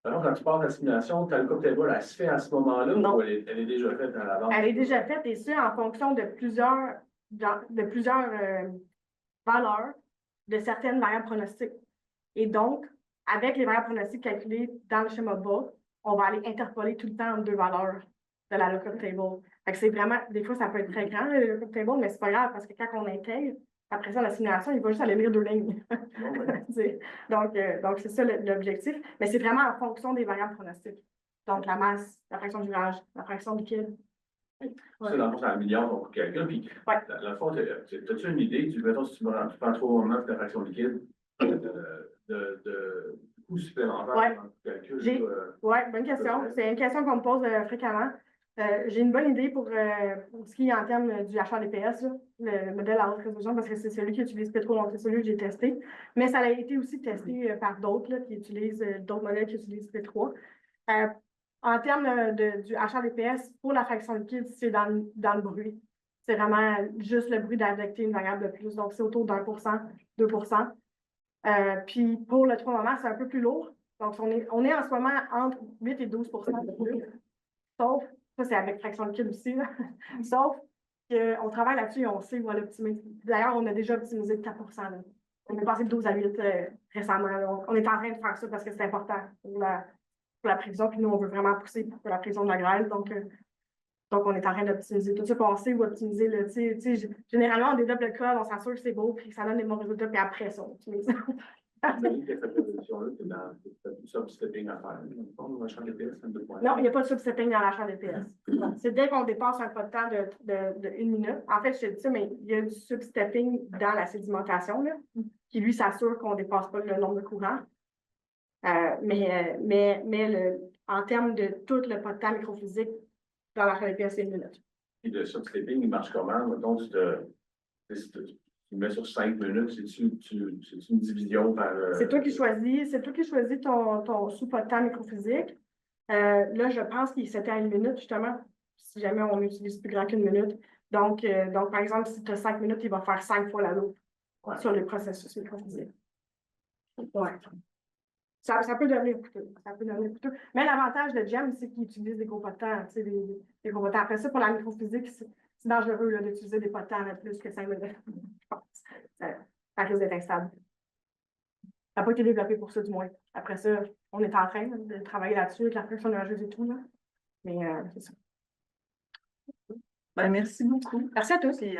Alors, quand tu pars de la simulation, ta lookup table, elle se fait à ce moment-là ou elle est déjà faite à l'avance? Elle est déjà faite et c'est en fonction de plusieurs valeurs de certaines variables pronostiques. Et donc, avec les variables pronostiques calculées dans le schéma bas, on va aller interpoler tout le temps entre 2 valeurs de la lookup table. Fait que c'est vraiment, des fois, ça peut être très grand, le lookup table, mais c'est pas grave parce que quand on intègre, après ça, la simulation, il va juste aller lire 2 lignes. Donc, c'est ça l'objectif. Mais c'est vraiment en fonction des variables pronostiques. Donc, la masse, la fraction du village, la fraction liquide. C'est dans le fond, c'est un milliard qu'on calcule. Puis, dans le fond, as-tu une idée? Mettons, si tu prends 3 moments de ta fraction liquide, de coûts supplémentaires dans le calcul? Oui, bonne question. C'est une question qu'on me pose fréquemment. J'ai une bonne idée pour ce qui est en termes du HRDPS, le modèle à haute résolution, parce que c'est celui qui utilise P3, donc c'est celui que j'ai testé. Mais ça a été aussi testé par d'autres qui utilisent d'autres modèles qui utilisent P3. En termes du HRDPS, pour la fraction liquide, c'est dans le bruit. C'est vraiment juste le bruit d'affecter une variable de plus. Donc, c'est autour d'1%, 2%. Puis pour le 3 moments, c'est un peu plus lourd. Donc, on est en ce moment entre 8 et 12% de plus. Sauf, ça c'est avec fraction liquide aussi, là. Sauf qu'on travaille là-dessus et on sait où on l'optimiser. D'ailleurs, on a déjà optimisé de 4%. Là. On est passé de 12 à 8 récemment. On est en train de faire ça parce que c'est important pour pour la prévision, puis nous, on veut vraiment pousser pour la prévision de la grêle. Donc, on est en train d'optimiser tout ça, puis on sait où optimiser. Là, généralement, on développe le code, on s'assure que c'est beau, puis que ça donne des bons résultats, puis après ça, on optimise. J'imagine que cette évolution-là, c'est dans le sub-stepping à faire. Dans le champ DPS, c'est 2.5. Non, il n'y a pas de substepping dans la chambre DPS. C'est dès qu'on dépasse un pas de temps de 1 minute. En fait, je te dis ça, mais il y a du substepping dans la sédimentation, là, qui lui s'assure qu'on ne dépasse pas le nombre de courants. En termes de tout le pas de temps microphysique, dans la chambre DPS, c'est 1 minute. Et le sub-stepping, il marche comment? Mettons, tu le mets sur 5 minutes, c'est une division par. C'est toi qui choisis ton sous-pas de temps microphysique. Là, je pense qu'il s'était à 1 minute, justement, si jamais on utilise plus grand qu'1 minute. Donc, par exemple, si tu as 5 minutes, il va faire 5 fois la loupe sur le processus microphysique. Ouais. Ça peut devenir coûteux. Mais l'avantage de GEM, c'est qu'il utilise des gros pas de temps, des gros pas de temps. Après ça, pour la microphysique, c'est dangereux d'utiliser des pas de temps de plus que 5 minutes. Je pense. Ça risque d'être instable. Ça n'a pas été développé pour ça, du moins. Après ça, on est en train de travailler là-dessus, avec la pression nuageuse et tout. Là. Mais c'est ça. Ben, merci beaucoup. Merci à tous. Puis,